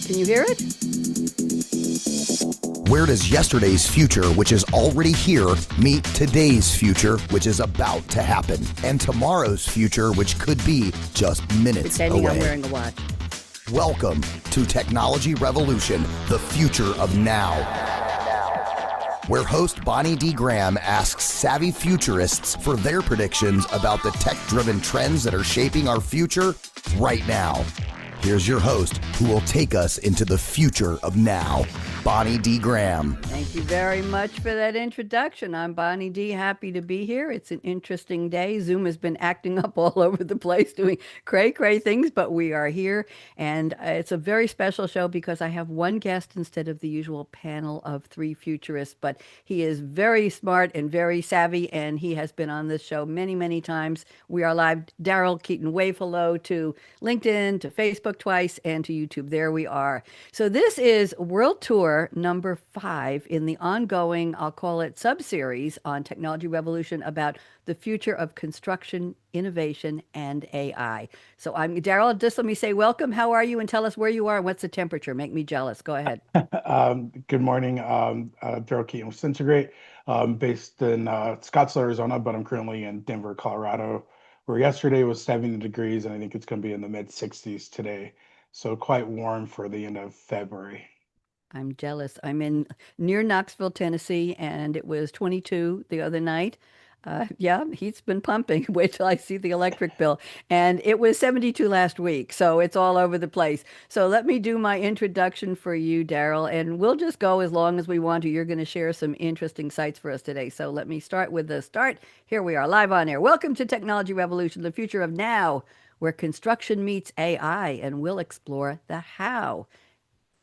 Can you hear it? Where does yesterday's future, which is already here, meet today's future, which is about to happen, and tomorrow's future, which could be just minutes Pretending away? I'm wearing a watch. Welcome to Technology Revolution, the future of now, where host Bonnie D. Graham asks savvy futurists for their predictions about the tech-driven trends that are shaping our future right now. Here's your host, who will take us into the future of now, Bonnie D. Graham. Thank you very much for that introduction. I'm Bonnie D. Happy to be here. It's an interesting day. Zoom has been acting up all over the place, doing cray things, but we are here. And it's a very special show because I have one guest instead of the usual panel of three futurists. But he is very smart and very savvy, and he has been on this show many times. We are live. Darryl Keeton, wave hello to LinkedIn, to Facebook twice, and to YouTube. There we are. So this is World Tour number 5 in the ongoing, I'll call it sub-series on Technology Revolution about the future of construction, innovation, and AI. So I'm Darryl. Just let me say welcome. How are you? And tell us where you are and what's the temperature. Make me jealous. Go ahead. Good morning, Darryl Keeton with Centigrade, based in Scottsdale, Arizona, but I'm currently in Denver, Colorado, where yesterday was 70 degrees, and I think it's going to be in the mid-60s today. So quite warm for the end of February. I'm jealous. I'm in near Knoxville, Tennessee, and it was 22 the other night. Yeah, heat's been pumping. Wait till I see the electric bill. And it was 72 last week, so it's all over the place. So let me do my introduction for you, Darryl, and we'll just go as long as we want to. You're going to share some interesting sites for us today. So let me start with the start. Here we are, live on air. Welcome to Technology Revolution, the future of now, where construction meets AI, and we'll explore the how.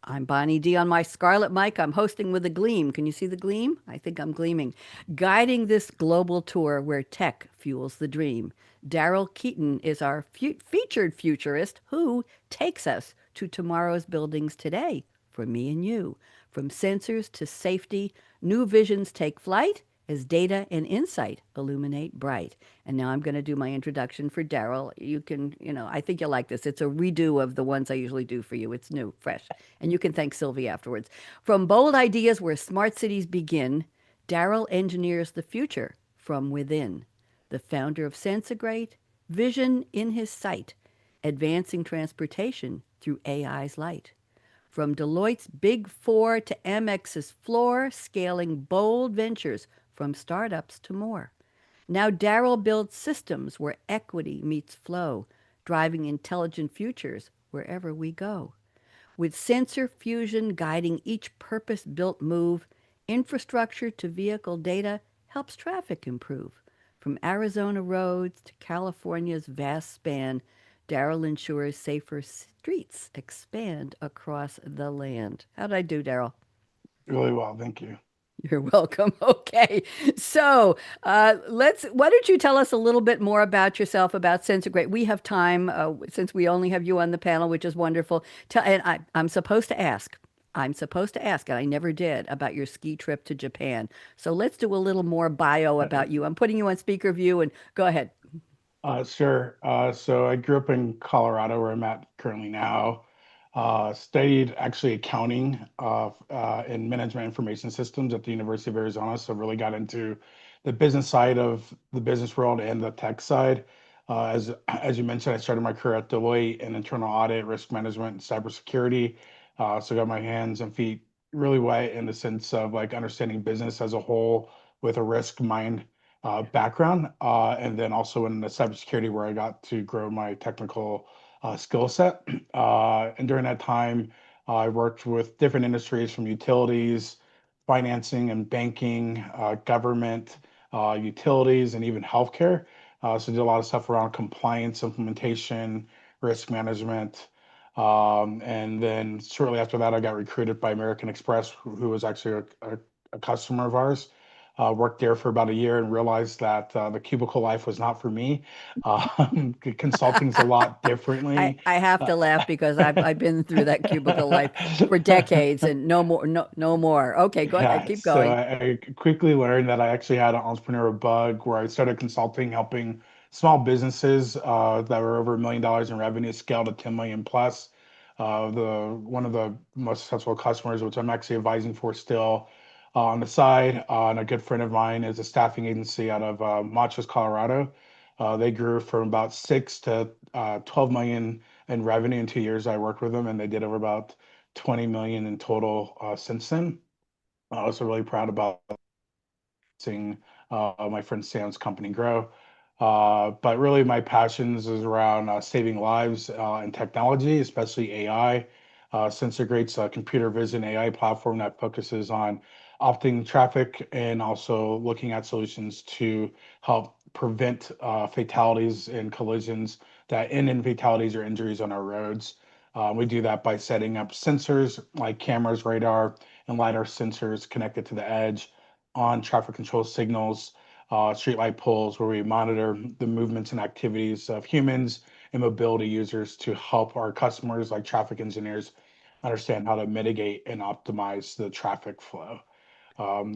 I'm Bonnie D on my Scarlett Mic. I'm hosting with a gleam. Can you see the gleam? I think I'm gleaming. Guiding this global tour where tech fuels the dream. Darryl Keeton is our featured futurist who takes us to tomorrow's buildings today for me and you. From sensors to safety, new visions take flight as data and insight illuminate bright. And now I'm going to do my introduction for Darryl. You can, I think you'll like this. It's a redo of the ones I usually do for you. It's new, fresh. And you can thank Sylvie afterwards. From bold ideas where smart cities begin, Darryl engineers the future from within. The founder of Sensigrate, vision in his sight, advancing transportation through AI's light. From Deloitte's Big Four to Amex's floor, scaling bold ventures from startups to more. Now Darryl builds systems where equity meets flow, driving intelligent futures wherever we go. With sensor fusion guiding each purpose-built move, infrastructure to vehicle data helps traffic improve. From Arizona roads to California's vast span, Darryl ensures safer streets expand across the land. How did I do, Darryl? Really well, thank you. You're welcome. Okay. So why don't you tell us a little bit more about yourself, about Sensigrate? We have time since we only have you on the panel, which is wonderful. I'm supposed to ask, and I never did, about your ski trip to Japan. So let's do a little more bio about you. I'm putting you on speaker view, and go ahead. Sure. So I grew up in Colorado, where I'm at currently now. Studied actually accounting and management information systems at the University of Arizona. So really got into the business side of the business world and the tech side. As you mentioned, I started my career at Deloitte in internal audit, risk management, and cybersecurity. So got my hands and feet really wet in the sense of like understanding business as a whole with a risk mind background, and then also in the cybersecurity where I got to grow my technical skill set. And during that time, I worked with different industries from utilities, financing and banking, government, utilities, and even healthcare. So did a lot of stuff around compliance, implementation, risk management. And then shortly after that, I got recruited by American Express, who was actually a customer of ours. Worked there for about a year and realized that the cubicle life was not for me. Consulting's a lot differently. I have to laugh because I've been through that cubicle life for decades and no more. Okay, go ahead, keep So going. I quickly learned that I actually had an entrepreneurial bug where I started consulting, helping small businesses that were over $1 million in revenue scale to 10 million plus. The one of the most successful customers, which I'm actually advising for still on the side. And a good friend of mine is a staffing agency out of Montrose, Colorado. They grew from about 6 to 12 million in revenue in 2 years. I worked with them, and they did over about 20 million in total since then. I was really proud about seeing my friend Sam's company grow. But really, my passions is around saving lives and technology, especially AI. SensorGrate's a computer vision AI platform that focuses on opting traffic and also looking at solutions to help prevent fatalities and collisions that end in fatalities or injuries on our roads. We do that by setting up sensors like cameras, radar, and LiDAR sensors connected to the edge on traffic control signals, streetlight poles, where we monitor the movements and activities of humans and mobility users to help our customers, like traffic engineers, understand how to mitigate and optimize the traffic flow.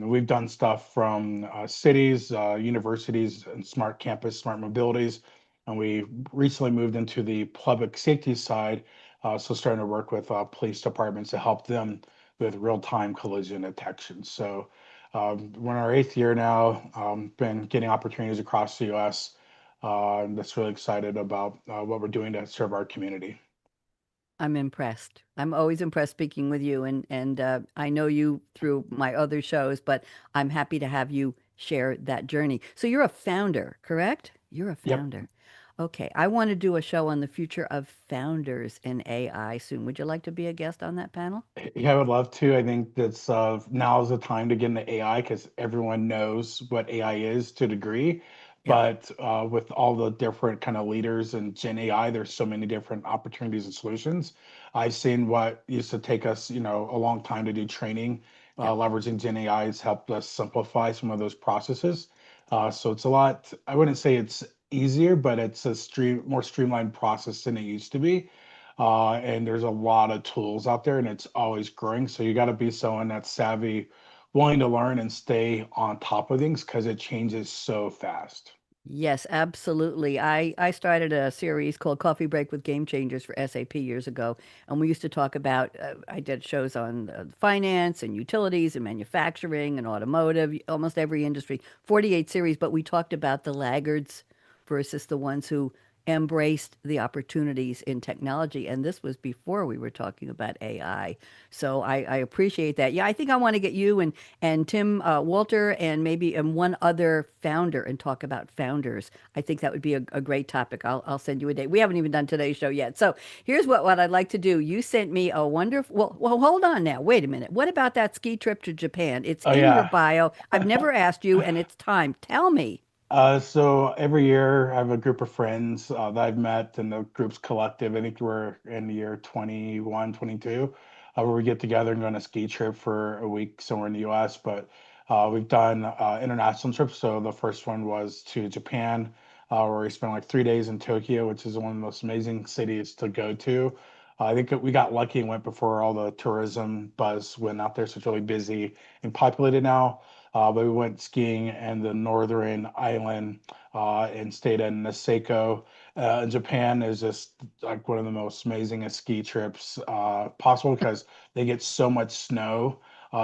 We've done stuff from cities, universities, and smart campus, smart mobilities. And we recently moved into the public safety side, so starting to work with police departments to help them with real-time collision detection. So we're in our eighth year now, been getting opportunities across the US. I'm just really excited about what we're doing to serve our community. I'm impressed. I'm always impressed speaking with you, and I know you through my other shows, but I'm happy to have you share that journey. So you're a founder, correct? You're a Yep. founder. Okay, I want to do a show on the future of founders in AI soon. Would you like to be a guest on that panel? Yeah, I would love to. I think that's now is the time to get into AI because everyone knows what AI is to a degree. Yep. But with all the different kind of leaders in Gen AI, there's so many different opportunities and solutions. I've seen what used to take us, a long time to do training. Yep. Leveraging Gen AI has helped us simplify some of those processes. So it's a lot, I wouldn't say it's easier, but it's a more streamlined process than it used to be. And there's a lot of tools out there and it's always growing. So you got to be someone that's savvy, willing to learn and stay on top of things because it changes so fast. Yes, absolutely. I started a series called Coffee Break with Game Changers for SAP years ago, and we used to talk about. I did shows on finance and utilities and manufacturing and automotive, almost every industry. 48 series, but we talked about the laggards versus the ones who embraced the opportunities in technology, and this was before we were talking about AI. So I appreciate that. Yeah, I think I want to get you and Tim Wolter and maybe one other founder and talk about founders. I think that would be a great topic. I'll send you a date. We haven't even done today's show yet. So here's what I'd like to do. You sent me a wonderful, well, hold on now. Wait a minute. What about that ski trip to Japan? It's Oh in your yeah. bio. I've never asked you, and it's time. Tell me. So every year I have a group of friends that I've met and the group's collective. I think we're in the year 21, 22, where we get together and go on a ski trip for a week somewhere in the US. But we've done international trips. So the first one was to Japan, where we spent like 3 days in Tokyo, which is one of the most amazing cities to go to. I think that we got lucky and went before all the tourism buzz went out there. So it's really busy and populated now. But we went skiing in the northern island and stayed in Niseko. Japan is just like one of the most amazing ski trips possible because they get so much snow,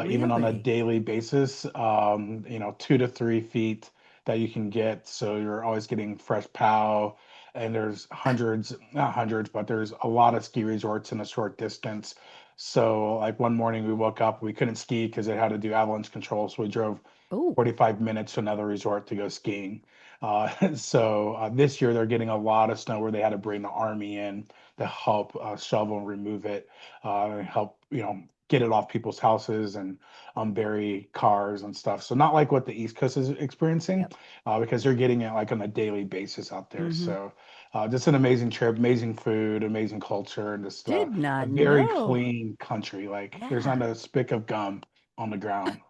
even on a Really? daily basis. 2 to 3 feet that you can get. So you're always getting fresh pow. And there's hundreds, not hundreds, but there's a lot of ski resorts in a short distance. So like one morning we woke up, we couldn't ski because it had to do avalanche control. So we drove Oh, 45 minutes to another resort to go skiing. So this year they're getting a lot of snow where they had to bring the army in to help shovel and remove it, and help, get it off people's houses and bury cars and stuff. So not like what the East Coast is experiencing, yep. because they're getting it like on a daily basis out there. Mm-hmm. So just an amazing trip, amazing food, amazing culture, and just Did a not very know. clean country. Like there's Yeah. not a speck of gum on the ground.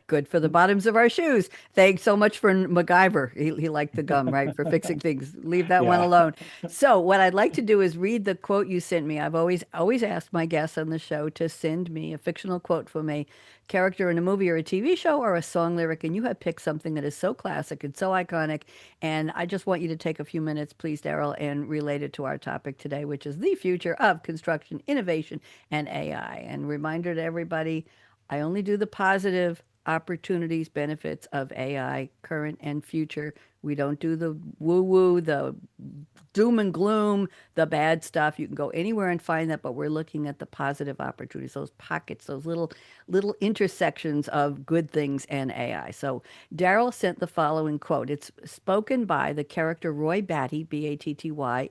Good for the bottoms of our shoes. Thanks so much for MacGyver. He liked the gum, right? For fixing things. Leave that one Yeah. alone. So what I'd like to do is read the quote you sent me. I've always asked my guests on the show to send me a fictional quote from a character in a movie or a TV show or a song lyric, and you have picked something that is so classic and so iconic. And I just want you to take a few minutes, please, Darryl, and relate it to our topic today, which is the future of construction, innovation, and AI. And reminder to everybody, I only do the positive opportunities, benefits of AI, current and future. We don't do the woo woo, the doom and gloom, the bad stuff. You can go anywhere and find that, but we're looking at the positive opportunities, those pockets, those little intersections of good things and AI. So Darryl sent the following quote. It's spoken by the character Roy Batty, Batty,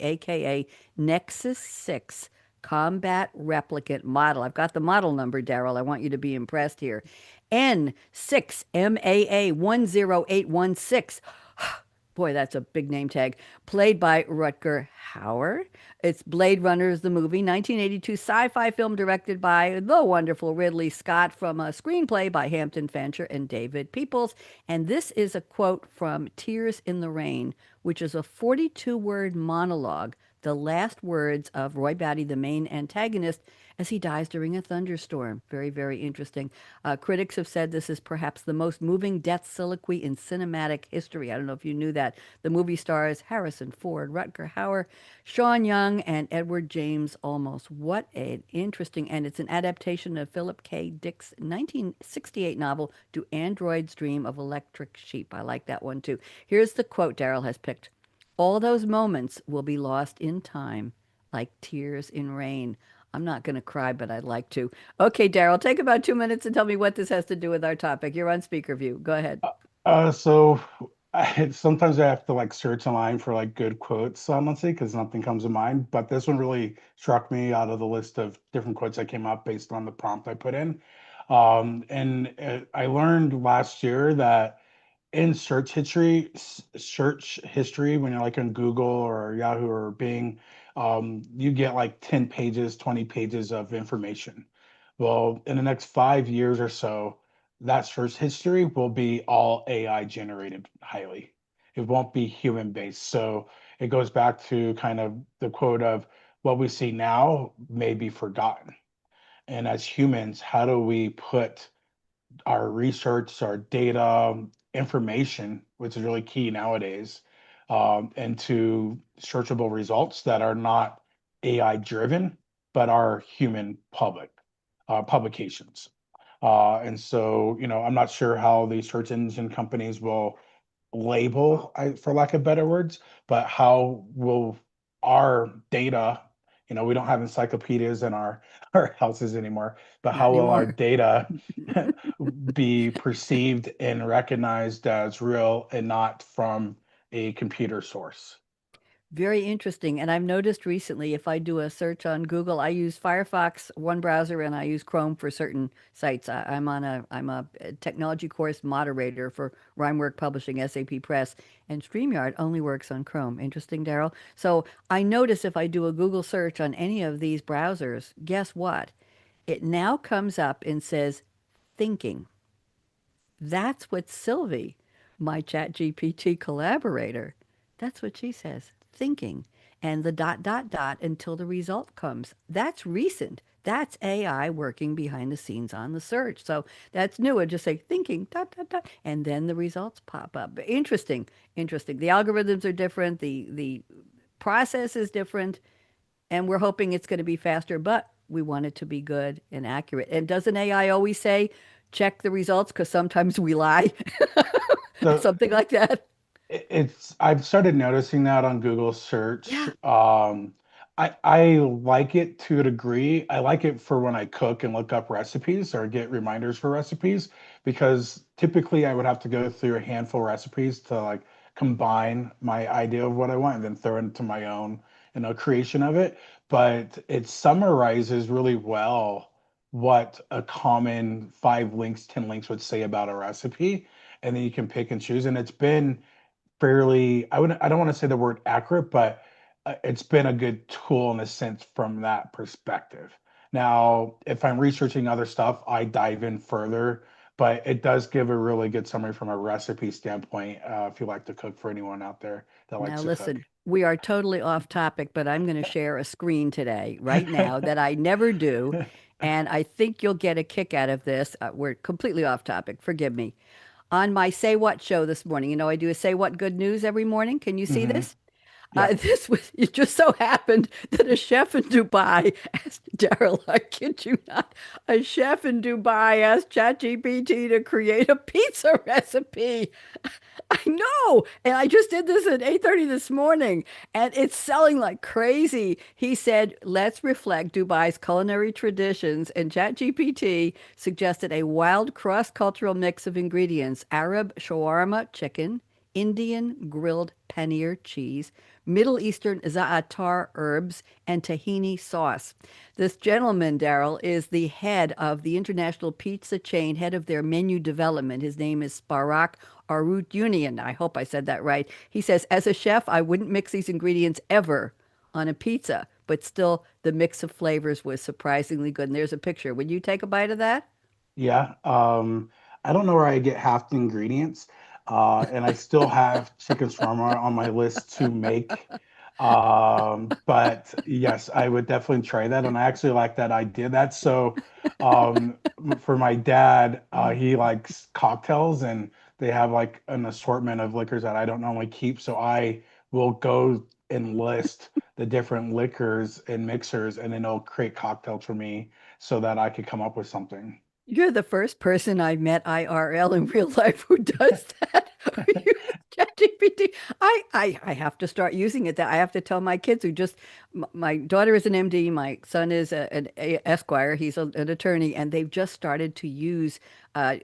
aka Nexus 6 combat replicant model. I've got the model number, Darryl. I want you to be impressed here. N6 MAA 10816. Boy, that's a big name tag. Played by Rutger Hauer. It's Blade Runners, the movie, 1982 sci-fi film directed by the wonderful Ridley Scott from a screenplay by Hampton Fancher and David Peoples. And this is a quote from Tears in the Rain, which is a 42-word monologue, the last words of Roy Batty, the main antagonist, as he dies during a thunderstorm. Very, very interesting. Critics have said this is perhaps the most moving death soliloquy in cinematic history. I don't know if you knew that. The movie stars Harrison Ford, Rutger Hauer, Sean Young, and Edward James Olmos. What an interesting, and it's an adaptation of Philip K. Dick's 1968 novel, Do Androids Dream of Electric Sheep? I like that one too. Here's the quote Darryl has picked. All those moments will be lost in time, like tears in rain. I'm not going to cry, but I'd like to. Okay, Darryl, take about 2 minutes and tell me what this has to do with our topic. You're on speaker view. Go ahead. So sometimes I have to like search online for like good quotes, honestly, because nothing comes to mind. But this one really struck me out of the list of different quotes that came up based on the prompt I put in. And I learned last year that in search history, when you're like on Google or Yahoo or Bing, you get like 10 pages, 20 pages of information. Well, in the next 5 years or so, that search history will be all AI generated highly. It won't be human based. So it goes back to kind of the quote of what we see now may be forgotten. And as humans, how do we put our research, our data, information, which is really key nowadays, into searchable results that are not AI driven, but are human publications. And so, I'm not sure how the search engine companies will label, for lack of better words, but how will our data, we don't have encyclopedias in our, our houses anymore, but Not how will our anymore. data be perceived and recognized as real and not from a computer source? Very interesting. And I've noticed recently, if I do a search on Google, I use Firefox, one browser, and I use Chrome for certain sites. I'm a technology course moderator for Rhymework Publishing, SAP Press, and StreamYard only works on Chrome. Interesting, Darryl. So I notice if I do a Google search on any of these browsers, guess what? It now comes up and says thinking. That's what Sylvie, my ChatGPT collaborator, that's what she says, thinking. And the dot, dot, dot until the result comes. That's recent. That's AI working behind the scenes on the search. So that's new. I just say thinking, dot, dot, dot, and then the results pop up. Interesting, interesting. The algorithms are different. The process is different, and we're hoping it's going to be faster, but we want it to be good and accurate. And doesn't AI always say, check the results? Because sometimes we lie, So something like that. I've started noticing that on Google search. Yeah. I like it to a degree. I like it for when I cook and look up recipes or get reminders for recipes, because typically I would have to go through a handful of recipes to like combine my idea of what I want and then throw it into my own, creation of it. But it summarizes really well what a common 5 links, 10 links would say about a recipe. And then you can pick and choose. And it's been fairly, I don't want to say the word accurate, but it's been a good tool in a sense from that perspective. Now, if I'm researching other stuff, I dive in further but it does give a really good summary from a recipe standpoint, if you like to cook, for anyone out there that Now, likes to cook. listen, we are totally off topic, but I'm going to share a screen today, right now, that I never do. And I think you'll get a kick out of this. We're completely off topic. Forgive me. On my Say What show this morning, I do a Say What Good News every morning. Can you see Hmm. this? Yeah. This was, it just so happened that a chef in Dubai asked Darryl, I kid you not, a chef in Dubai asked ChatGPT to create a pizza recipe. I know. And I just did this at 8:30 this morning and it's selling like crazy. He said, let's reflect Dubai's culinary traditions. And ChatGPT suggested a wild cross-cultural mix of ingredients: Arab shawarma chicken, Indian grilled paneer cheese, Middle Eastern za'atar herbs, and tahini sauce. This gentleman, Darryl, is the head of the international pizza chain, head of their menu development. His name is Sparak Arut Union. I hope I said that right. He says, as a chef, I wouldn't mix these ingredients ever on a pizza, but still the mix of flavors was surprisingly good. And there's a picture. Would you take a bite of that? Yeah. I don't know where I get half the ingredients. And I still have chicken shawarma on my list to make. But yes, I would definitely try that. And I actually like that idea. That's so, for my dad, he likes cocktails and they have like an assortment of liquors that I don't normally keep. So I will go and list the different liquors and mixers, and then it'll create cocktails for me so that I could come up with something. You're the first person I met IRL in real life who does that. Who uses ChatGPT. I have to start using it. That I have to tell my kids who just my daughter is an MD, my son is an Esquire. He's an attorney, and they've just started to use uh,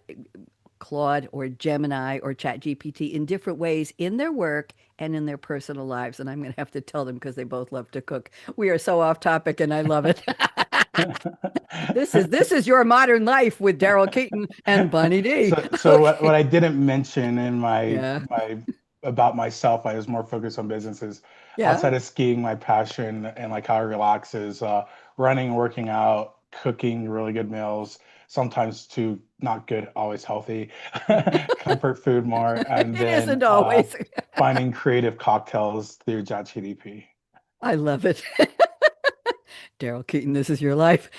Claude or Gemini or ChatGPT in different ways in their work and in their personal lives. And I'm going to have to tell them because they both love to cook. We are so off topic, and I love it. This is your modern life with Darryl Keaton and Bunny D. So what Okay. I didn't mention in my Yeah. about myself, I was more focused on businesses. Yeah. Outside of skiing, my passion and like how I relax is running, working out, cooking really good meals, sometimes too not good, always healthy, comfort food more, and It then isn't always. finding creative cocktails through ChatGPT. I love it. Darryl Keaton, this is your life.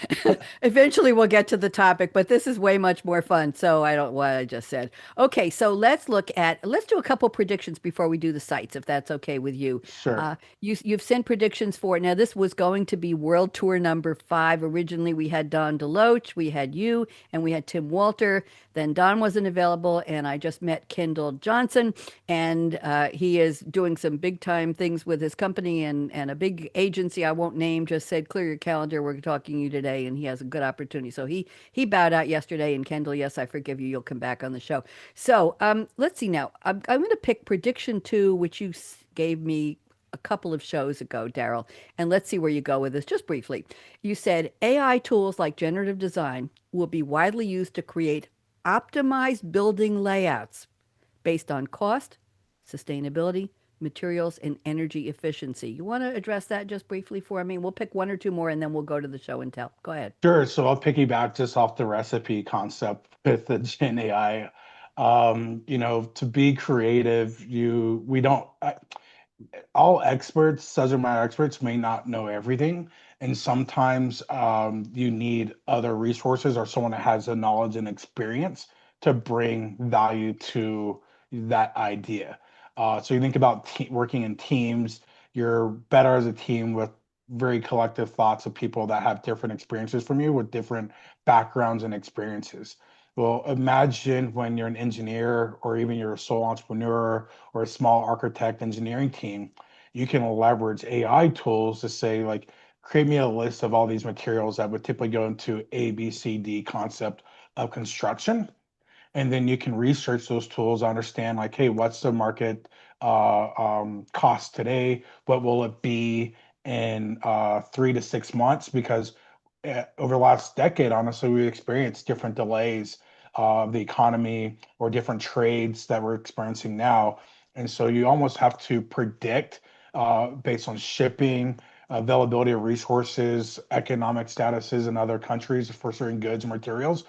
Eventually, we'll get to the topic, but this is way much more fun. So I don't what I just said. Okay, so let's do a couple predictions before we do the sites, if that's okay with you. Sure. You've sent predictions for it. Now, this was going to be World Tour number 5. Originally, we had Don DeLoach, we had you, and we had Tim Wolter. Then Don wasn't available, and I just met Kendall Johnson, and he is doing some big time things with his company and a big agency I won't name. Just said, clear your calendar. We're talking to you today, and he has a good opportunity. So he bowed out yesterday. And Kendall, yes, I forgive you. You'll come back on the show. So let's see now. I'm going to pick prediction 2, which you gave me a couple of shows ago, Darryl, and let's see where you go with this just briefly. You said AI tools like generative design will be widely used to create optimized building layouts based on cost, sustainability, materials, and energy efficiency. You want to address that just briefly for me? We'll pick one or two more and then we'll go to the show and tell. Go ahead. Sure. So I'll piggyback just off the recipe concept with the Gen AI. To be creative, we don't, all experts, subject matter experts, may not know everything. And sometimes you need other resources or someone that has the knowledge and experience to bring value to that idea. So you think about working in teams, you're better as a team with very collective thoughts of people that have different experiences from you with different backgrounds and experiences. Well, imagine when you're an engineer or even you're a sole entrepreneur or a small architect engineering team, you can leverage AI tools to say, like, create me a list of all these materials that would typically go into A, B, C, D concept of construction. And then you can research those tools, understand like, hey, what's the market cost today? What will it be in 3 to 6 months? Because over the last decade, honestly, we experienced different delays of the economy or different trades that we're experiencing now. And so you almost have to predict based on shipping, availability of resources, economic statuses in other countries for certain goods and materials,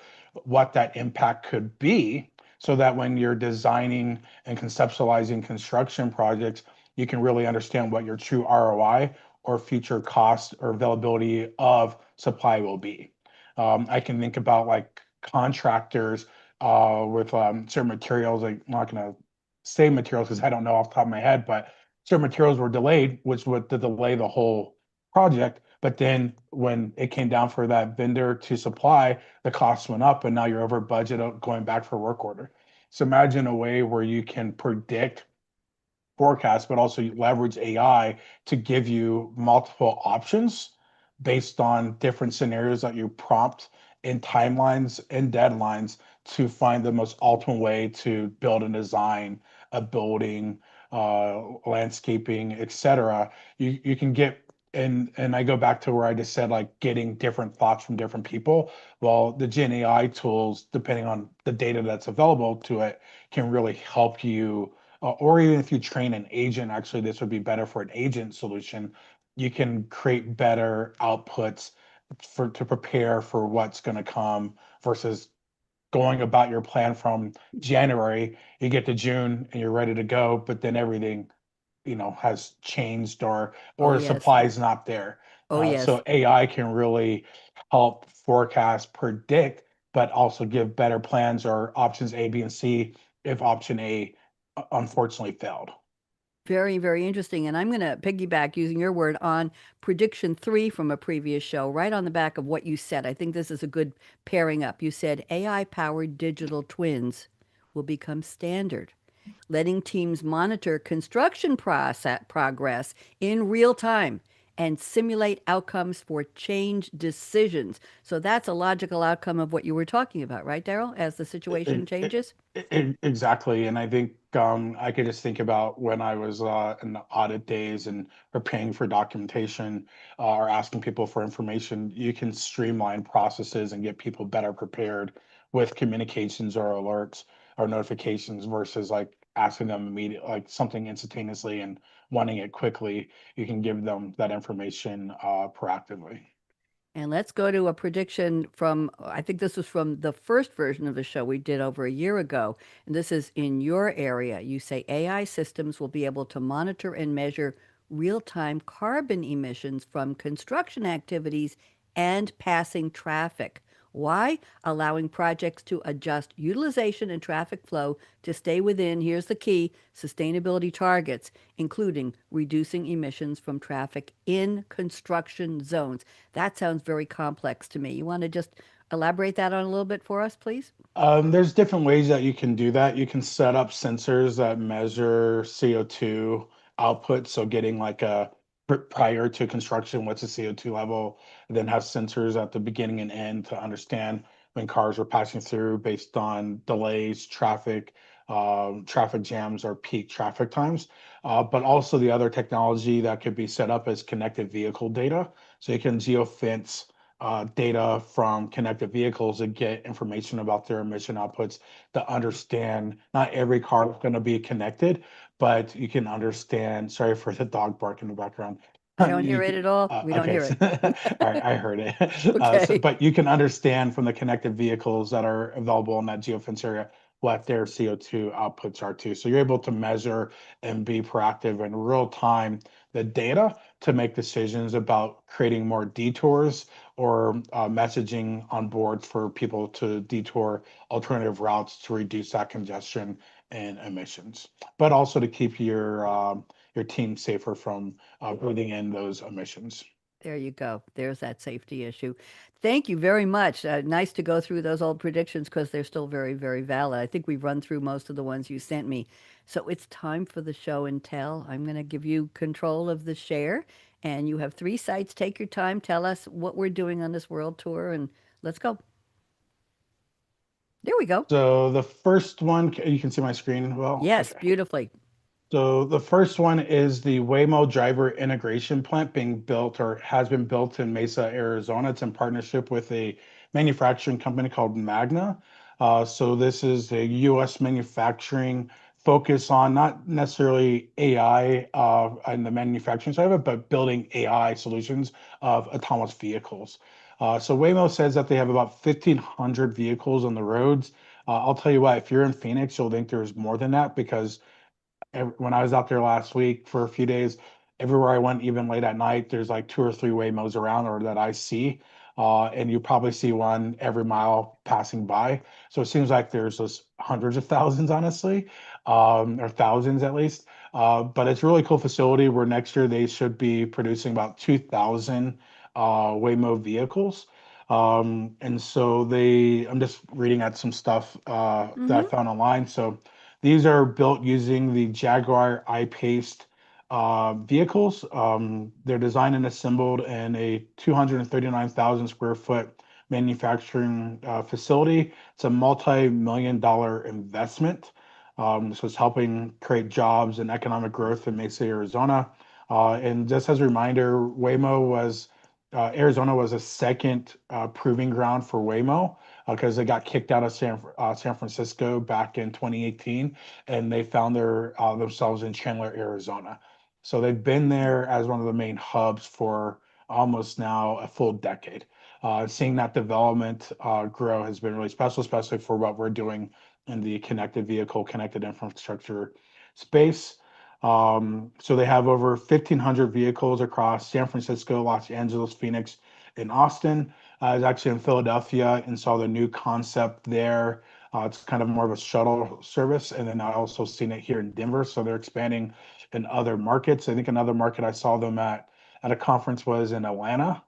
what that impact could be, so that when you're designing and conceptualizing construction projects, you can really understand what your true ROI or future cost or availability of supply will be. I can think about like contractors with certain materials. Like, I'm not going to say materials because I don't know off the top of my head, but certain materials were delayed, which would delay the whole project. But then when it came down for that vendor to supply, the costs went up, and now you're over budget going back for work order. So imagine a way where you can predict forecast, but also leverage AI to give you multiple options based on different scenarios that you prompt in timelines and deadlines to find the most optimal way to build and design a building, landscaping, etc. You can get, and I go back to where I just said, like, getting different thoughts from different people. Well, the Gen AI tools, depending on the data that's available to it, can really help you, or even if you train an agent, actually, this would be better for an agent solution. You can create better outputs to prepare for what's going to come versus going about your plan from January. You get to June and you're ready to go, but then everything, has changed, Oh, or yes. supply is not there. Oh, yes. So AI can really help forecast, predict, but also give better plans or options A, B, and C if option A unfortunately failed. Very, very interesting. And I'm going to piggyback using your word on prediction three from a previous show, right on the back of what you said. I think this is a good pairing up. You said AI powered digital twins will become standard, letting teams monitor construction process progress in real time and simulate outcomes for change decisions. So that's a logical outcome of what you were talking about, right, Darryl, as the situation It, it, changes? exactly. And I think I could just think about when I was in the audit days and preparing for documentation, or asking people for information. You can streamline processes and get people better prepared with communications or alerts or notifications versus like asking them immediately, like something instantaneously and wanting it quickly. You can give them that information proactively. And let's go to a prediction from, I think this was from the first version of the show we did over a year ago. And this is in your area. You say AI systems will be able to monitor and measure real time carbon emissions from construction activities and passing traffic. Why? Allowing projects to adjust utilization and traffic flow to stay within, here's the key, sustainability targets, including reducing emissions from traffic in construction zones. That sounds very complex to me. You want to just elaborate that on a little bit for us, please? There's different ways that you can do that. You can set up sensors that measure CO2 output. So getting like a prior to construction, what's the CO2 level, and then have sensors at the beginning and end to understand when cars are passing through based on delays, traffic jams, or peak traffic times. But also the other technology that could be set up is connected vehicle data. So you can geofence data from connected vehicles and get information about their emission outputs to understand not every car is going to be connected, but you can understand. Sorry for the dog bark in the background. I don't hear it at all. We don't Okay, hear so, it. all right, I heard it. Okay. But you can understand from the connected vehicles that are available in that geofence area what their CO2 outputs are too. So you're able to measure and be proactive in real time the data to make decisions about creating more detours or messaging on board for people to detour alternative routes to reduce that congestion and emissions, but also to keep your team safer from breathing in those emissions. There you go. There's that safety issue. Thank you very much. Nice to go through those old predictions because they're still very, very valid. I think we've run through most of the ones you sent me. So it's time for the show and tell. I'm going to give you control of the share, and you have three sites. Take your time. Tell us what we're doing on this world tour, and let's go. There we go. So the first one, you can see my screen well. Yes, Okay. beautifully. So the first one is the Waymo driver integration plant being built or has been built in Mesa, Arizona. It's in partnership with a manufacturing company called Magna. So this is a U.S. manufacturing focus on not necessarily AI in the manufacturing side of it, but building AI solutions of autonomous vehicles. So Waymo says that they have about 1,500 vehicles on the roads. I'll tell you what, if you're in Phoenix, you'll think there's more than that because when I was out there last week for a few days, everywhere I went, even late at night, there's like two or three Waymos around or that I see. And you probably see one every mile passing by. So it seems like there's just hundreds of thousands, honestly, or thousands at least. But it's a really cool facility where next year they should be producing about 2,000 Waymo vehicles. And so I'm just reading at some stuff that I Mm-hmm. found online. So these are built using the Jaguar I-Pace vehicles. They're designed and assembled in a 239,000 square foot manufacturing facility. It's a multi-million dollar investment. So it's helping create jobs and economic growth in Mesa, Arizona. And just as a reminder, Arizona was a second proving ground for Waymo because they got kicked out of San Francisco back in 2018, and they found themselves in Chandler, Arizona. So they've been there as one of the main hubs for almost now a full decade. Seeing that development grow has been really special, especially for what we're doing in the connected vehicle, connected infrastructure space. So they have over 1,500 vehicles across San Francisco, Los Angeles, Phoenix, and Austin. I was actually in Philadelphia and saw the new concept there. It's kind of more of a shuttle service. And then I also seen it here in Denver. So they're expanding in other markets. I think another market I saw them at a conference was in Atlanta.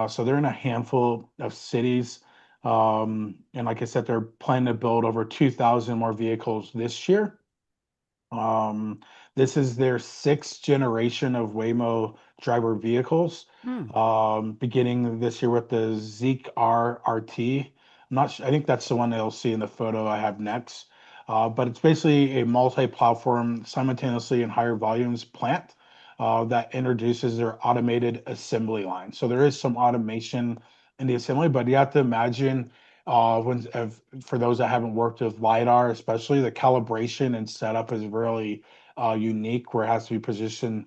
So they're in a handful of cities. And like I said, they're planning to build over 2,000 more vehicles this year. Um, this is their sixth generation of Waymo driver vehicles, Hmm. beginning this year with the Zeek R RT. I'm not sure, I think that's the one they'll see in the photo I have next. But it's basically a multi-platform, simultaneously in higher volumes plant that introduces their automated assembly line. So there is some automation in the assembly, but you have to imagine for those that haven't worked with LiDAR, especially the calibration and setup is really unique, where it has to be positioned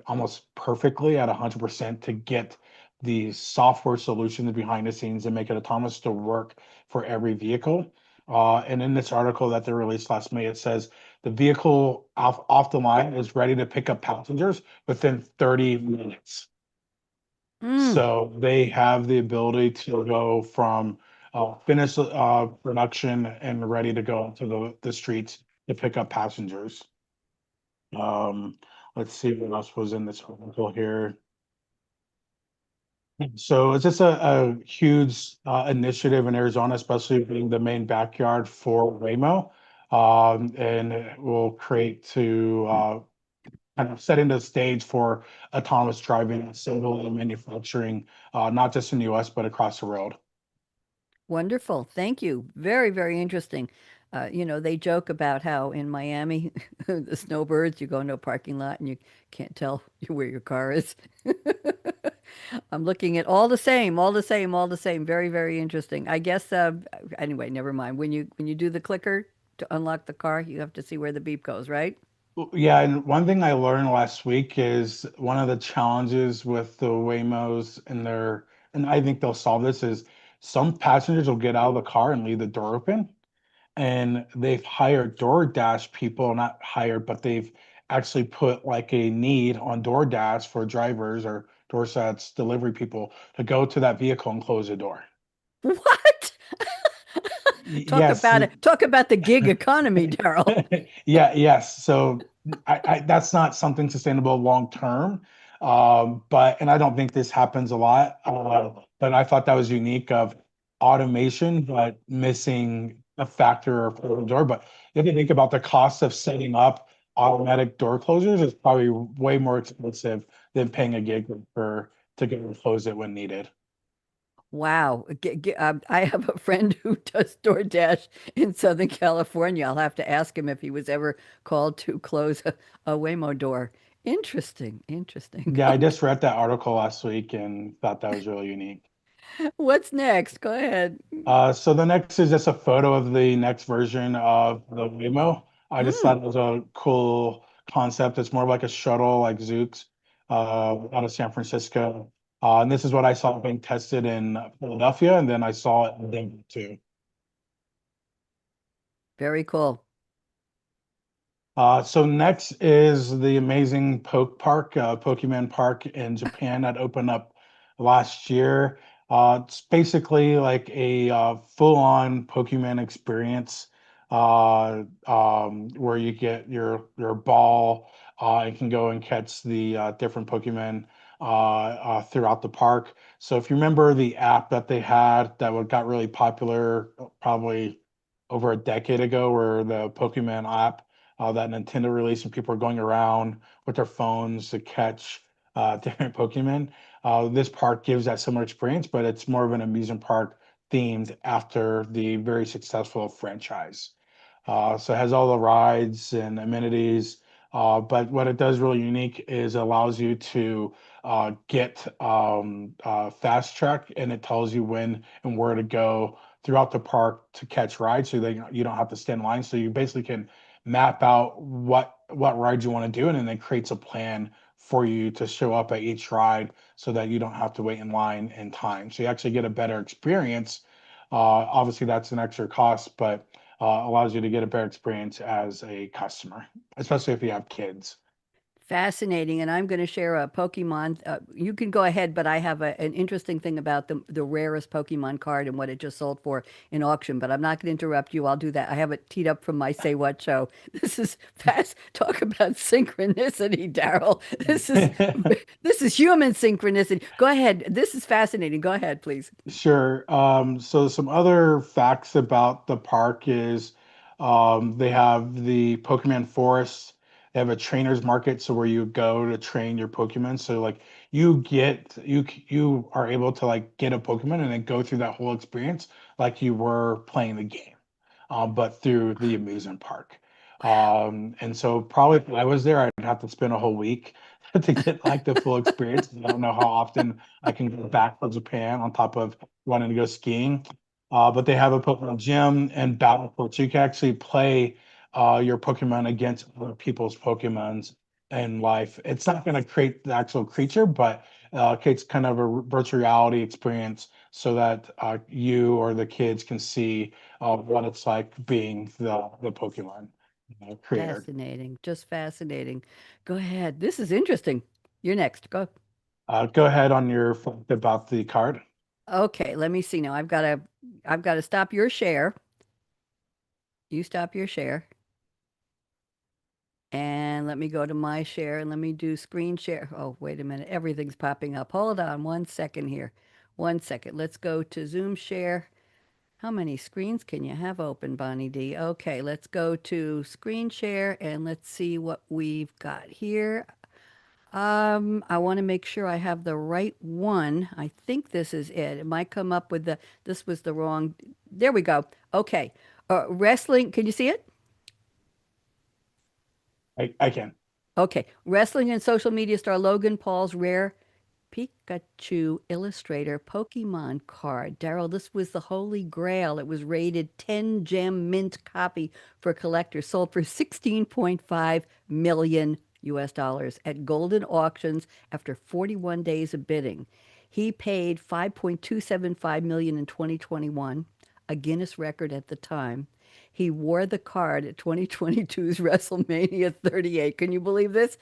almost perfectly at 100% to get the software solutions behind the scenes and make it autonomous to work for every vehicle. And in this article that they released last May, it says the vehicle off the line is ready to pick up passengers within 30 minutes. Mm. So they have the ability to go from finished production and ready to go into the streets to pick up passengers. Um, let's see what else was in this article here. So it's just a huge initiative in Arizona, especially being the main backyard for Waymo. And it will create to kind of setting the stage for autonomous driving, assembly, and manufacturing, not just in the US, but across the world. Wonderful. Thank you. Very, very interesting. They joke about how in Miami, the snowbirds, you go into a parking lot and you can't tell where your car is. I'm looking at all the same, all the same, all the same. Very, very interesting. I guess, anyway, never mind. When you do the clicker to unlock the car, you have to see where the beep goes, right? Yeah, and one thing I learned last week is one of the challenges with the Waymos and I think they'll solve this, is some passengers will get out of the car and leave the door open. And they've hired DoorDash people, not hired, but they've actually put like a need on DoorDash for drivers or DoorDash delivery people to go to that vehicle and close the door. What? Talk Yes, about it. Talk about the gig economy, Daryl. yeah, yes. So that's not something sustainable long term. But and I don't think this happens a lot. But I thought that was unique of automation, but missing a factor of closing the door. But if you think about the cost of setting up automatic door closers, it's probably way more expensive than paying a gig for to go and close it when needed. Wow. I have a friend who does DoorDash in Southern California. I'll have to ask him if he was ever called to close a Waymo door. Interesting. Interesting. Yeah, I just read that article last week and thought that was really unique. What's next? Go ahead. So the next is just a photo of the next version of the Waymo. I just Mm. thought it was a cool concept. It's more like a shuttle, like Zooks, out of San Francisco. And this is what I saw being tested in Philadelphia, and then I saw it in Denver too. Very cool. So next is the amazing Poke Park, Pokemon Park in Japan that opened up last year. It's basically like a full-on Pokemon experience, where you get your ball and can go and catch the different Pokemon throughout the park. So if you remember the app that they had that got really popular probably over a decade ago, where the Pokemon app that Nintendo released, and people are going around with their phones to catch different Pokemon. This park gives that similar experience, but it's more of an amusement park themed after the very successful franchise. So it has all the rides and amenities. But what it does really unique is it allows you to get fast track, and it tells you when and where to go throughout the park to catch rides, so that you don't have to stand in line. So you basically can map out what rides you want to do, and then it creates a plan for you to show up at each ride so that you don't have to wait in line in time. So you actually get a better experience. Obviously, that's an extra cost, but allows you to get a better experience as a customer, especially if you have kids. Fascinating, and I'm going to share a Pokemon. You can go ahead, but I have an interesting thing about the rarest Pokemon card and what it just sold for in auction. But I'm not going to interrupt you. I'll do that. I have it teed up from my Say What show. This is fast. Talk about synchronicity, Daryl. This is human synchronicity. Go ahead. This is fascinating. Go ahead, please. Sure. So some other facts about the park is they have the Pokemon Forest. They have a trainer's market, so where you go to train your Pokemon. So like you are able to like get a Pokemon and then go through that whole experience like you were playing the game, but through the amusement park. And so probably if I was there, I'd have to spend a whole week to get like the full experience. I don't know how often I can go back to Japan on top of wanting to go skiing. But they have a Pokemon gym and battle courts. You can actually play your Pokemon against other people's Pokemons in life. It's not going to create the actual creature, but creates kind of a virtual reality experience so that you or the kids can see what it's like being the Pokemon creator. Fascinating. Just fascinating. Go ahead. This is interesting. You're next. Go. Go ahead on your fact about the card. Okay, let me see now. I've got to stop your share. You stop your share. And let me go to my share and let me do screen share. Oh, wait a minute. Everything's popping up. Hold on 1 second here. 1 second. Let's go to Zoom share. How many screens can you have open, Bonnie D? Okay, let's go to screen share and let's see what we've got here. I want to make sure I have the right one. I think this is it. It might come up with this was the wrong. There we go. Okay. Wrestling, can you see it? I can. Okay. Wrestling and social media star Logan Paul's rare Pikachu illustrator Pokemon card. Daryl, this was the holy grail. It was rated 10 gem mint copy for collectors, sold for 16.5 million US dollars at Golden Auctions after 41 days of bidding. He paid 5.275 million in 2021, a Guinness record at the time. He wore the card at 2022's WrestleMania 38. Can you believe this?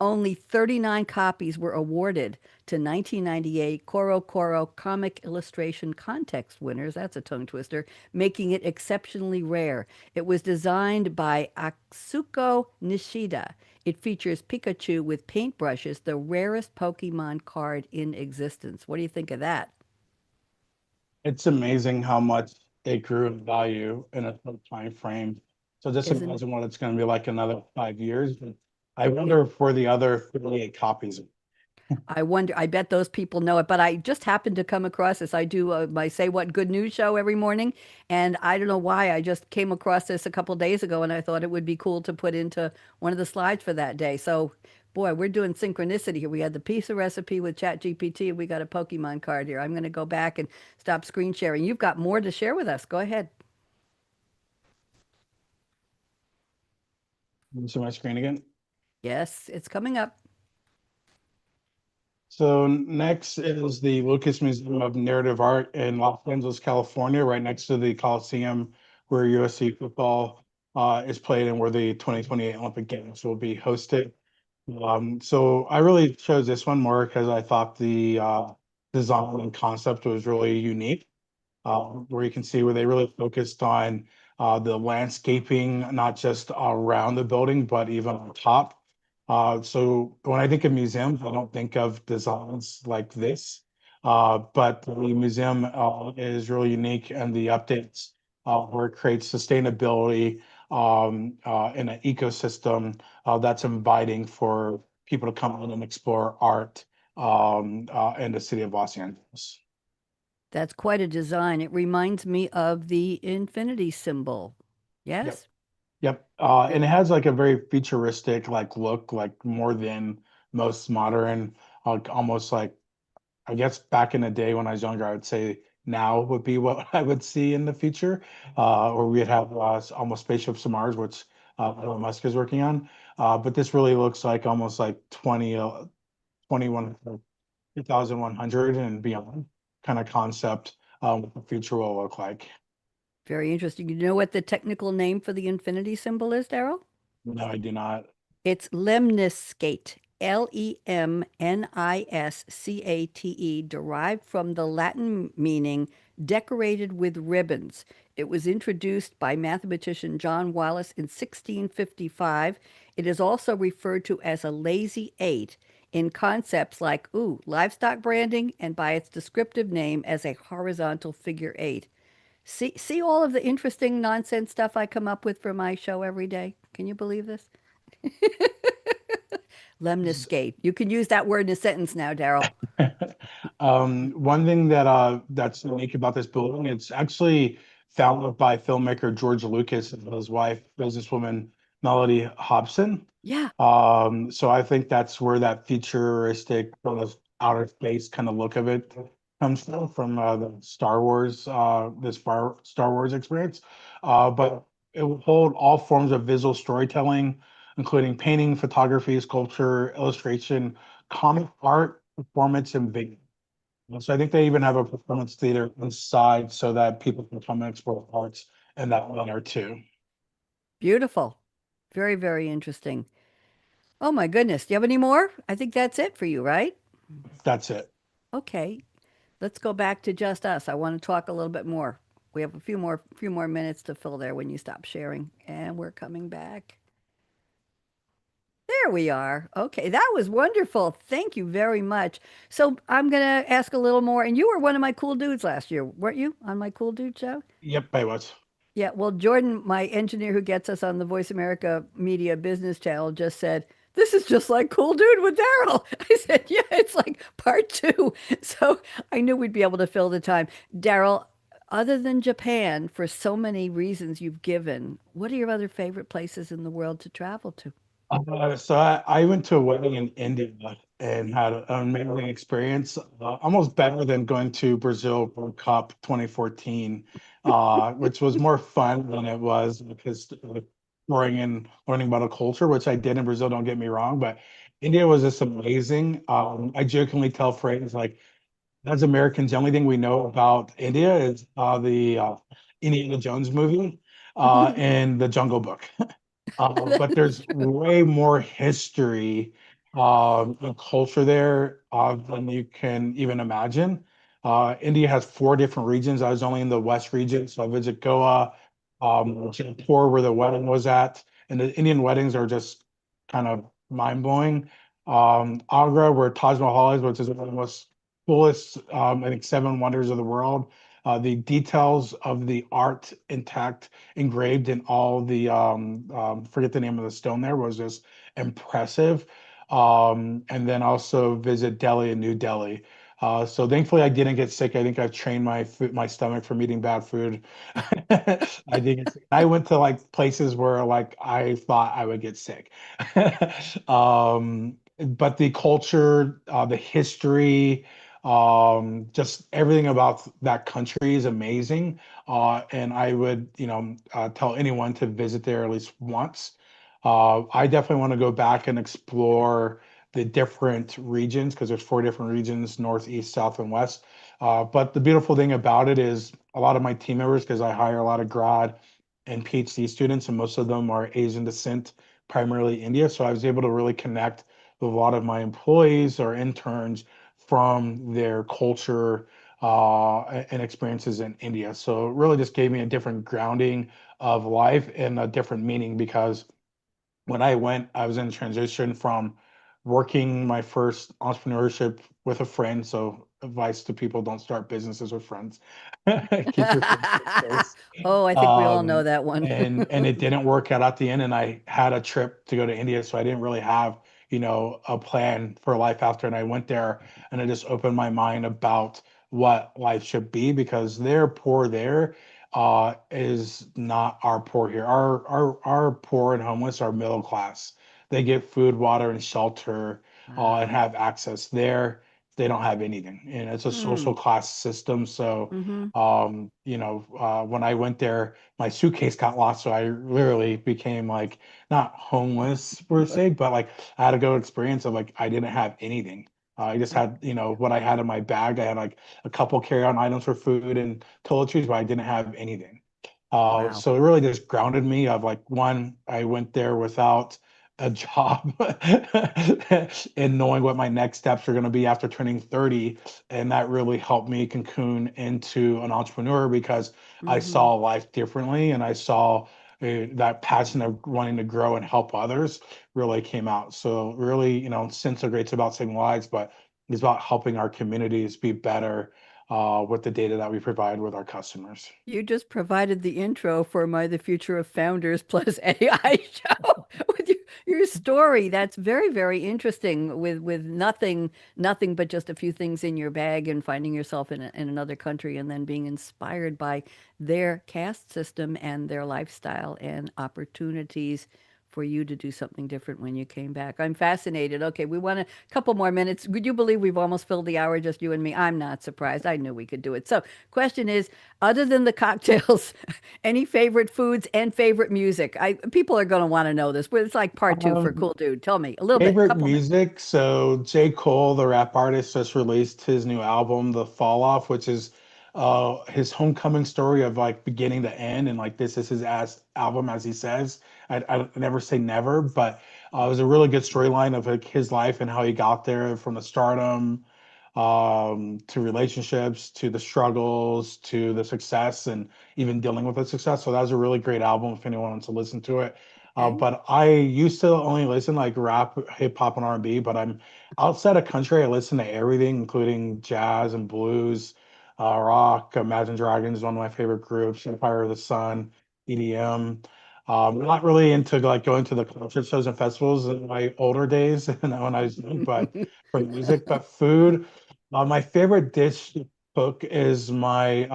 Only 39 copies were awarded to 1998 Koro Koro comic illustration context winners. That's a tongue twister, making it exceptionally rare. It was designed by Atsuko Nishida. It features Pikachu with paintbrushes, the rarest Pokemon card in existence. What do you think of that? It's amazing how much it grew in value in a short time frame. So just Isn't it? imagine what it's going to be like another 5 years. But I wonder for the other 38 copies. I wonder, I bet those people know it, but I just happened to come across this. I do my Say What Good News show every morning, and I don't know why I just came across this a couple days ago, and I thought it would be cool to put into one of the slides for that day. So, boy, we're doing synchronicity here. We had the pizza recipe with ChatGPT, and we got a Pokemon card here. I'm going to go back and stop screen sharing. You've got more to share with us. Go ahead. See my screen again? Yes, it's coming up. So next is the Lucas Museum of Narrative Art in Los Angeles, California, right next to the Coliseum where USC football is played and where the 2028 Olympic Games will be hosted. So I really chose this one more because I thought the design and concept was really unique, where you can see where they really focused on the landscaping, not just around the building, but even on top. So when I think of museums, I don't think of designs like this, but the museum is really unique, and the updates where it creates sustainability in an ecosystem that's inviting for people to come in and explore art in the city of Los Angeles. That's quite a design. It reminds me of the infinity symbol. Yep. Yes? Yep. Ve- And it has like a very futuristic like look, like more than most modern, like almost like I guess back in the day when I was younger, I would say now would be what I would see in the future, or we'd have almost spaceships to Mars, which Elon Musk is working on. But this really looks like almost like 21, 2100 and beyond kind of concept, what the future will look like. Very interesting. You know what the technical name for the infinity symbol is, Daryl? No, I do not. It's lemniscate, Lemniscate, derived from the Latin meaning decorated with ribbons. It was introduced by mathematician John Wallis in 1655. It is also referred to as a lazy eight in concepts like, livestock branding, and by its descriptive name as a horizontal figure eight. See all of the interesting nonsense stuff I come up with for my show every day. Can you believe this? Lemniscate. You can use that word in a sentence now, Daryl. One thing that that's unique about this building, it's actually founded by filmmaker George Lucas and his wife, businesswoman Melody Hobson. Yeah. So I think that's where that futuristic sort of outer space kind of look of it comes from the Star Wars, this Star Wars experience. But it will hold all forms of visual storytelling, including painting, photography, sculpture, illustration, comic art, performance, and video. So I think they even have a performance theater inside so that people can come and explore arts in that manner too. Beautiful. Very, very interesting. Oh my goodness. Do you have any more? I think that's it for you, right? That's it. Okay. Let's go back to just us. I want to talk a little bit more. We have a few more minutes to fill there when you stop sharing. And we're coming back. There we are. Okay, that was wonderful. Thank you very much. So I'm gonna ask a little more. And you were one of my cool dudes last year, weren't you, on my cool dude show? Yep, I was. Yeah, well, Jordan, my engineer who gets us on the Voice America Media Business Channel, just said, "This is just like Cool Dude with Daryl." I said, "Yeah, it's like part two." So I knew we'd be able to fill the time. Daryl, other than Japan, for so many reasons you've given, what are your other favorite places in the world to travel to? So I went to a wedding in India and had an amazing experience, almost better than going to Brazil World Cup 2014, which was more fun than it was because exploring and learning about a culture, which I did in Brazil, don't get me wrong, but India was just amazing. I jokingly tell friends like, as Americans, the only thing we know about India is the Indiana Jones movie and the Jungle Book. But there's way more history and culture there than you can even imagine. India has four different regions. I was only in the West region, so I visited Goa, Jaipur, where the wedding was at, and the Indian weddings are just kind of mind-blowing. Agra, where Taj Mahal is, which is one of the most coolest, I think, seven wonders of the world. The details of the art intact engraved in all the forget the name of the stone there was just impressive. And then also visit Delhi and New Delhi. So thankfully I didn't get sick. I think I've trained my stomach from eating bad food. I did get sick. I went to like places where like I thought I would get sick. But the culture, the history, just everything about that country is amazing. And I would, tell anyone to visit there at least once. I definitely want to go back and explore the different regions because there's four different regions, north, east, south, and west. But the beautiful thing about it is a lot of my team members, because I hire a lot of grad and PhD students, and most of them are Asian descent, primarily India. So I was able to really connect with a lot of my employees or interns from their culture and experiences in India. So it really just gave me a different grounding of life and a different meaning because when I went, I was in transition from working my first entrepreneurship with a friend. So advice to people, don't start businesses with friends. Keep your friendships first. Oh, I think we all know Um, that one. and it didn't work out at the end. And I had a trip to go to India, so I didn't really have, a plan for life after. And I went there and I just opened my mind about what life should be because their poor there is not our poor here. Our poor and homeless are middle class. They get food, water, and shelter, and Wow. have access. There, they don't have anything, and it's a Hmm. social class system. So, Mm-hmm. when I went there, my suitcase got lost, so I literally became like not homeless per se, but like I had to go experience of like I didn't have anything. I just Oh, had, what I had in my bag. I had like a couple carry-on items for food and toiletries, but I didn't have anything. wow. So it really just grounded me of like one, I went there without a job and knowing what my next steps are going to be after turning 30. And that really helped me cocoon into an entrepreneur because I Mm-hmm. saw life differently and I saw that passion of wanting to grow and help others really came out. So really, Since so great's about saving lives, but it's about helping our communities be better with the data that we provide with our customers. You just provided the intro for my The Future of Founders plus AI show with your story. That's very, very interesting with nothing but just a few things in your bag and finding yourself in another country and then being inspired by their caste system and their lifestyle and opportunities for you to do something different when you came back. I'm fascinated. Okay, we want a couple more minutes. Would you believe we've almost filled the hour, just you and me? I'm not surprised. I knew we could do it. So, question is, other than the cocktails, any favorite foods and favorite music? People are going to want to know this, but it's like part two for Um, Cool Dude. Tell me a little bit, Favorite couple minutes. music. So J. Cole, the rap artist, just released his new album, The Fall Off, which is his homecoming story of like beginning to end. And like this is his ass album, as he says. I never say never, but it was a really good storyline of like his life and how he got there from the stardom to relationships, to the struggles, to the success, and even dealing with the success. So that was a really great album if anyone wants to listen to it. Okay. But I used to only listen like rap, hip hop, and R&B. But I'm outside of country. I listen to everything, including jazz and blues, rock. Imagine Dragons is one of my favorite groups. Empire of the Sun, EDM. Not really into like going to the concert shows and festivals in my older days when I was young, but for the music. But food, my favorite dish to cook is my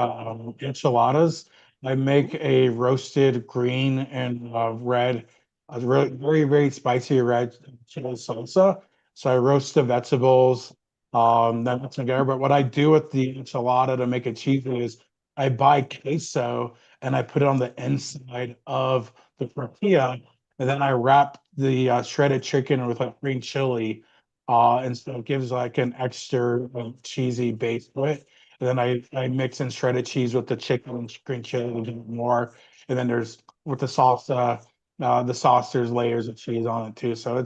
enchiladas. I make a roasted green and red, really very, very spicy red chili salsa. So I roast the vegetables, then put together. But what I do with the enchilada to make it cheesy is I buy queso and I put it on the inside of the tortilla, and then I wrap the shredded chicken with like green chili, and so it gives like an extra cheesy base to it. And then I mix in shredded cheese with the chicken and green chili to give it more. And then there's with the sauce, there's layers of cheese on it too. So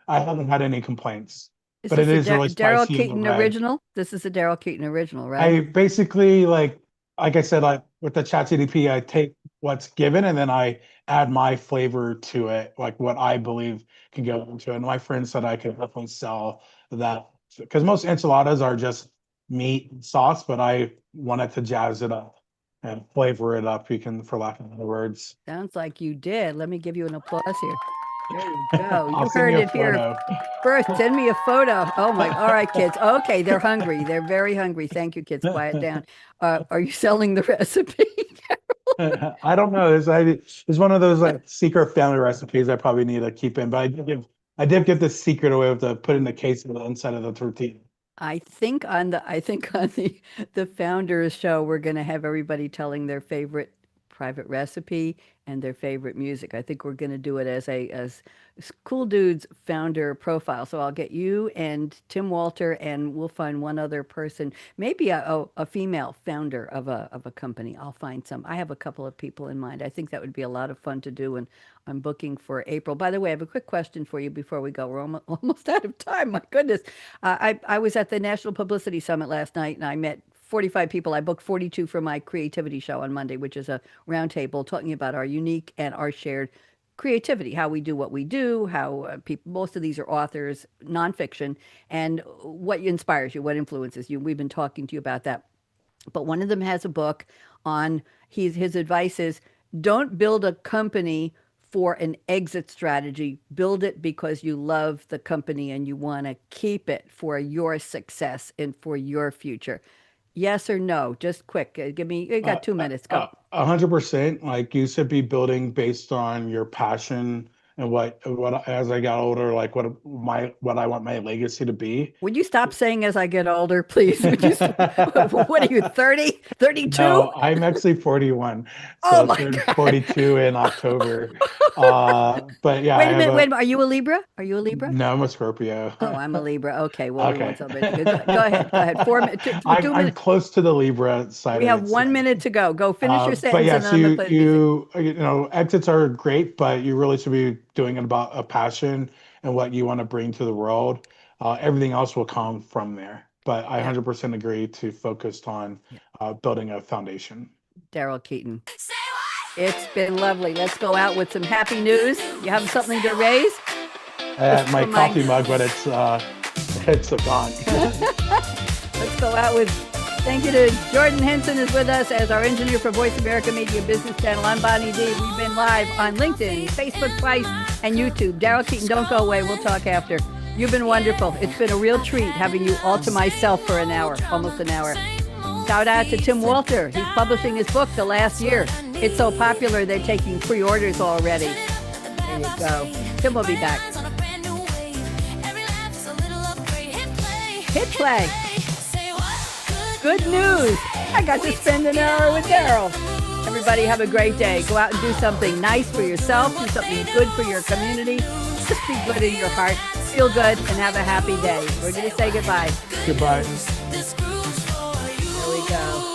I haven't had any complaints, Is but it this a is really Darryl spicy in the Keaton red. original? This is a Darryl Keaton original, right? I basically like I said, like with the chat GDP, I take what's given and then I add my flavor to it, like what I believe can go into it. And my friend said I could definitely sell that because most enchiladas are just meat and sauce, but I wanted to jazz it up and flavor it up, you can, for lack of other words. Sounds like you did. Let me give you an applause here. There you go. I'll You send heard you a it here photo. first. Send me a photo. Oh my. All right, kids. Okay, they're hungry. They're very hungry. Thank you, kids. Quiet down. Are you selling the recipe? I don't know. It's one of those like secret family recipes I probably need to keep in, but I did give the secret away with the putting the case on the inside of the tortilla. I think on the Founders show we're going to have everybody telling their favorite private recipe and their favorite music. I think we're going to do it as Cool Dude's founder profile. So I'll get you and Tim Wolter, and we'll find one other person, maybe a female founder of a company. I'll find some. I have a couple of people in mind. I think that would be a lot of fun to do, and I'm booking for April. By the way, I have a quick question for you before we go. We're almost out of time. My goodness. I was at the National Publicity Summit last night, and I met 45 people. I booked 42 for my creativity show on Monday, which is a roundtable talking about our unique and our shared creativity, how we do what we do, how people, most of these are authors, nonfiction, and what inspires you, what influences you. We've been talking to you about that. But one of them has a book on his advice is don't build a company for an exit strategy. Build it because you love the company and you want to keep it for your success and for your future. Yes or no? Just quick. Give me, you got 2 minutes. Go. 100%. Like you should be building based on your passion and what as I got older, like what I want my legacy to be. Would you stop saying as I get older, please? What are you, 30, 32? No, I'm actually 41. Oh So I my turned God. 42 in October. But yeah, Wait a minute, wait a minute. Are you a Libra? Are you a Libra? no, I'm a Scorpio. Oh, I'm a Libra. Okay, well, we won't Okay. celebrate. Go ahead, go ahead. 4 minutes, I'm 2 minutes. close to the Libra side We of have it. 1 minute to go. Go finish your But sentence yeah, and then so I'm gonna play the music. you know, exits are great, but you really should be doing it about a passion and what you want to bring to the world. Everything else will come from there. But I Yeah, 100% agree to focus on yeah. building a foundation. Darryl Keeton. It's been lovely. Let's go out with some happy news. You have something to raise? My For coffee mug, but it's gone. Let's go out with thank you to Jordan Henson is with us as our engineer for Voice America Media Business Channel. I'm Bonnie D. We've been live on LinkedIn, Facebook twice, and YouTube. Darryl Keeton, don't go away. We'll talk after. You've been wonderful. It's been a real treat having you all to myself for an hour, almost an hour. Shout out to Tim Wolter. He's publishing his book, The Last Year. It's so popular, they're taking pre-orders already. There you go. Tim will be back. Hit play. Good news. I got to spend an hour with Darryl. Everybody have a great day. Go out and do something nice for yourself. Do something good for your community. Just be good in your heart. Feel good and have a happy day. We're going to say goodbye. Goodbye. Here we go.